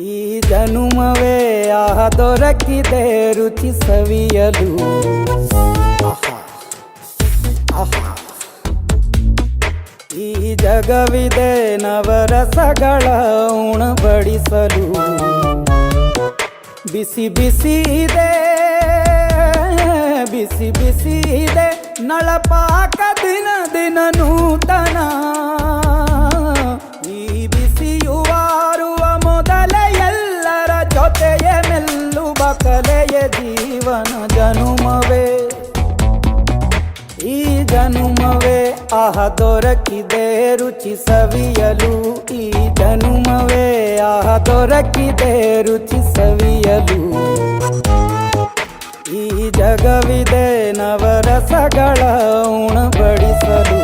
ಈ ಜನುಮವೇ ಆಹ ದೊರಕಿದೆ ರುಚಿ ಸವಿಯಲು. ಈ ಜಗವಿದೆ ನವರಸಗಳ ಉಣಬಡಿಸಲು. ಬಿಸಿ ಬಿಸಿ ಇದೆ, ಬಿಸಿ ಬಿಸಿ ಇದೆ ನಳಪಾಕ ದಿನ ದಿನ ನೂತನ. ಈ ಬಿಸಿಯುವಾರುವ ಮೊದಲೇ ಎಲ್ಲರ ಜೊತೆಯ ಮೆಲ್ಲುವ ಕಲೆಯ ಜೀವನ ಜನುಮವೇ. ಈ ಜನುಮವೇ ಆಹ ದೊರಕಿದೆ ರುಚಿ ಸವಿಯಲು. ಈ ಜನುಮವೇ ಆಹ ದೊರಕಿದೆ ರುಚಿ ಸವಿಯಲು. ಈ ಜಗವಿದೆ ನವರಸಗಳ ಉಣಬಡಿಸಲು.